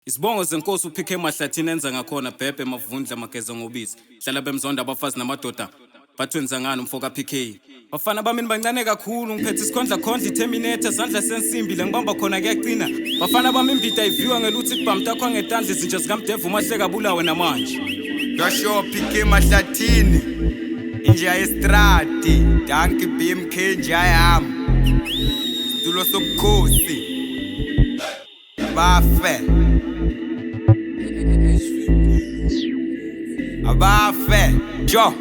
Isibongo Seb'khosi uPK MAHLATHIN enza ngakhona bhebhe emavundla mageza ngobisi. Hlala bemzonda abafazi namadoda. Bathwenza ngani umfoka PK. Bafana bamini bancane kakhulu ngiphethe isikhondla khondla iTerminator sandla sensimbi le ngibamba khona kuyaqina. Bafana bami imbida iviwa ngeluthi kubhamta kwa ngetandla izinja zikaMdevu mahleka bulawe namanje. Yasho PK MAHLATHIN inja estrati danki BMK njayami Shlalo Seb'khosi bafe abafe jo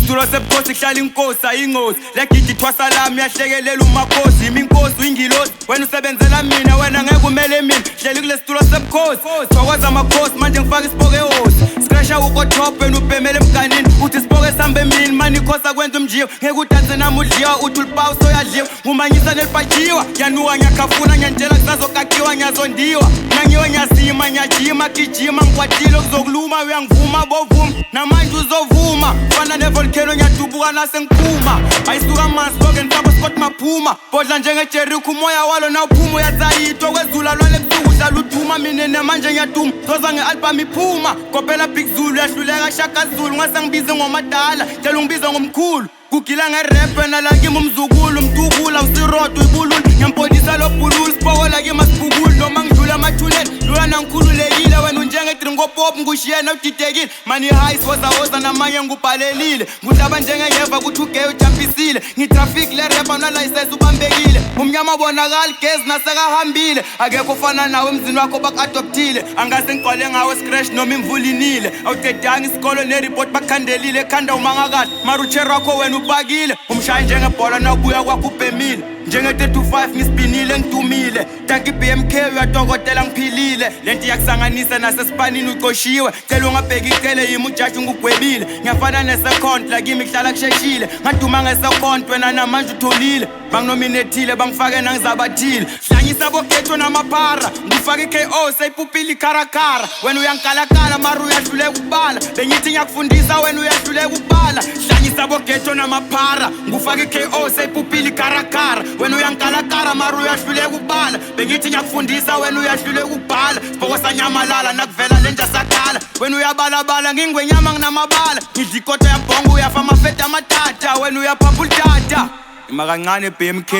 Shlalo Seb'khosi kuhlala inkosi ayingozi legidi thwasa lami yahlekelela umakhosi yimi inkosi uyingilosi wena usebenzela mina wena ngeke umele mina hleli kule Shlalo Seb'khosi thokwaza amakhosi manje ngifaka isipoke ehosi scratcha uko top wena ubhemele emganini uthi isipoke sambe mina mani khosa kwenza umjiyo ngeke udanse nami udliwa uthi ulipawu soyadliwa ngumanyisa nelibhajiwa yanuka ngiyakhafuna ngiyantshela kusazokakiwa ngiyazondiwa ngangiwe ngiyasima ngiyajima gijima ngikwatile kuzokuluma uyangivuma bovuma namanje uzovuma fana nevolcano ngiyadubuka nasengiphuma ayisuka masoke ngifaka Scott maphuma bodla njengeJericho umoya walo nawuphuma uyazayitwa kwezula lwale ebusuku uhlala uduma mina namanje ngiyaduma thoza ngealbum iphuma kopela Big Zulu yahluleka Shaka Zulu ngase ngibize ngomadala tshela ungibize ngomkhulu kugila ngerap nala kimi umzukulu umtukula usirodo ibululu ngempodisa lobhululu sipokola kimi asibukulu noma ngidlula amathuleni dlula nangikhululekile wena unjenge dringo pop ngishiyena udidekile mani high woza namanye ngubhalelile ngudlaba njengengeva kuthi ugay ujampisile ngitraffic le rap na license ubambekile umnyama bonakala gezi nasekahambile akekho ufana nawe emzini wakho bakadoptile angase ngigcwale ngawe scratch noma imvulinile awuqedanga isikolo nereport bakhandelile ekhanda umangakahle maruchero wakho wena ubakile umshaya njengebhola nawubuya kwakho ubhemile njenge 35 ngisipinile ngidumile tanki BMK uyatokotela ngiphilile lento yakusanganisa nasesipanini uqoshiwe cela ungabheki icele yimi ujaji ngugwebile ngiyafana nesekhond la kimi kuhlala kusheshile ngaduma ngesekhond wena namanje utholile banginominethile bangifake nangizabathile hlanyisa boketho namaphara ngifaka iKO sayipupila ikharakara wena uyangikalakala mara uyahluleka ukubala bengithi ngiyakufundisa wena uyahluleka ukubala hlanyisa boketho namaphara ngifaka iKO sayipupila ikharakara wena uyangikalakala mara uyahluleka ukubala bengithi ngiyakufundisa wena uyahluleka ukubhala siboko sanyamalala nakuvela lenja sakhala wena uyabalabala ngingwenyama nginamabala ngidikota yabhonga uyafa amafeta amatata wena uyaphapha ultata imakancane BMK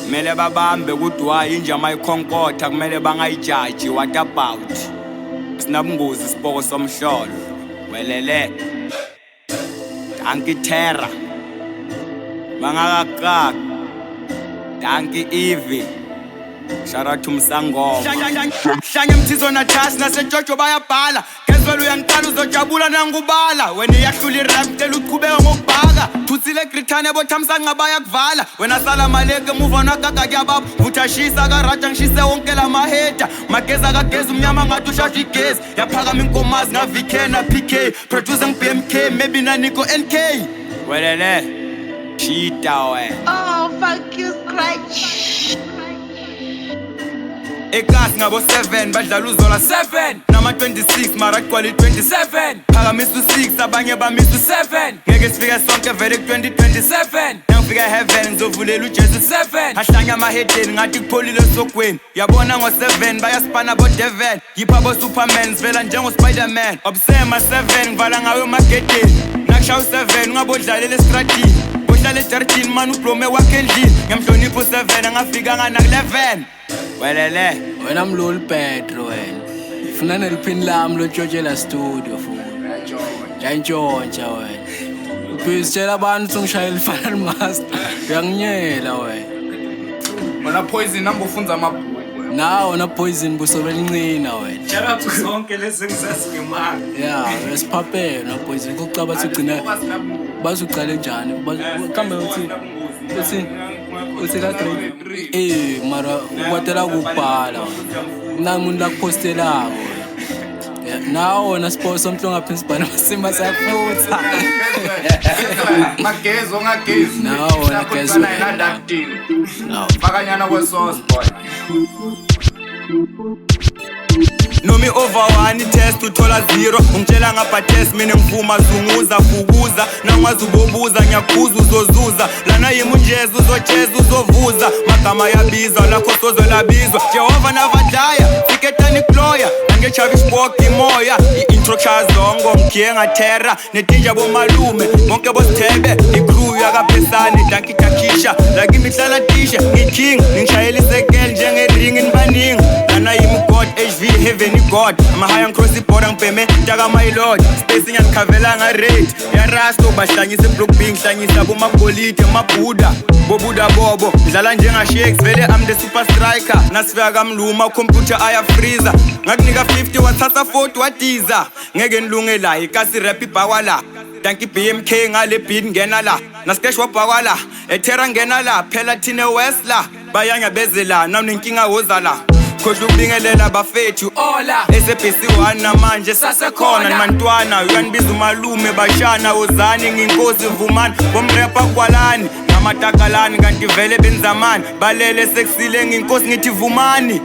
kumele babambe kudwa inja mayikhonkotha kumele bangayijaji what about sinabungozi siboko somhlolo welele danki terra bangakaka danki Ivy shout out to Msangoma hlanya mthizo na Tash nasejojo bayabhala kezwela uyangiqala uzojabula nangubala wena iyahlula irap tela uqhubeka ngokubhaka thutsile grithane bothamsa ngabaya kuvala wena sala maleke move on agaga kuyababa vuthashisa karaja ngishise wonke lamaheta mageza kageza umnyama ngathi ushasha igezi yaphakama inkomazi ngaVK na PK producer ngiBMK maybe na Nico NK welele cheetah we oh fuck you scratch Ekas ngabo 7 badlala uzola 7 nama 26 mara kwali 27 phakamisa u6 abanye bamisa u7 ngeke sifike sonke vele 2027 ngifika heaven ngizovulela uJesu 7 hahlanya amahedeni ngathi kupholile sokweni yabona ngo7 bayaspana boDevil yipha bo Superman vela njengo Spider-Man obsema 7 ngivala ngawe emagedeni nakushaya u7 ngabodlalela estratini bodlala ejartini man ublome wakhe endlini ngiyamhlonipha u7 angafika ngana ku11 welele wena mloli Pedro wena ufuna neliphini lami lojojela studio futhi jantshontsha wena ubizitshela abantu ngishayela iFinal Master uyanginyela wena wena poison namba ufunza amabhuku nawo na poison busobelincina wena Shout out to zonke lezi ngizazi ngemanga. yeah wesiphaphela na poison kucaba sigcina bazuqala njani kambe uthi ka grade mara ukwatela ukubhala namuntu lakupostelako nawo wona sponsor umhlonga principal masimba sayafutha magezo ngagezi nawo wona gezo nawo fakanyana kwesource boy Nomi over 1 test uthola 0 ungitshela ngapha test mina ngivuma zunguza vukuza nangwazi ubobuza ngiyakhuza uzozuza lana yimunjeza uzojeza uzovuza magama yabiza lakho sozolabizwa Jehova navadlaya fiketani kloya angechava isibok imoya i-intro chazongo mkhiyenga terra netinja bomalume bonke bosithebe icrew yakapesani dankidakisha like imihlala tisha ngiking ngishayela isekele njengering inbaningi lana yimgod HV heaven god amahaya ngicross ibhoda ngibheme taka my lord space ngiyakhavela ngarate yarasto bahlanyisa block bing hlanyisa bomagolide amabhuda bobuda bobo dlala njenga shakes vele I'm the super striker nasifika kamluma computer aya freezer ngakunika 50 wathatha 40 watiza ngeke nilunge la ikasi rap ibhakwala danki BMK ngale beat ngena la naskesh wabhakwa la ethera ngena la phela thina west la bayanga bezela nami nenkinga woza la khohle ukubingelela bafethu ola SABC 1 namanje sasekhona mantwana uyanibiza umalume bashana wozani nginkosi vumani bomrepa kwalani namatakalani kanti vele benzamani balele sexile nginkosi ngithi vumani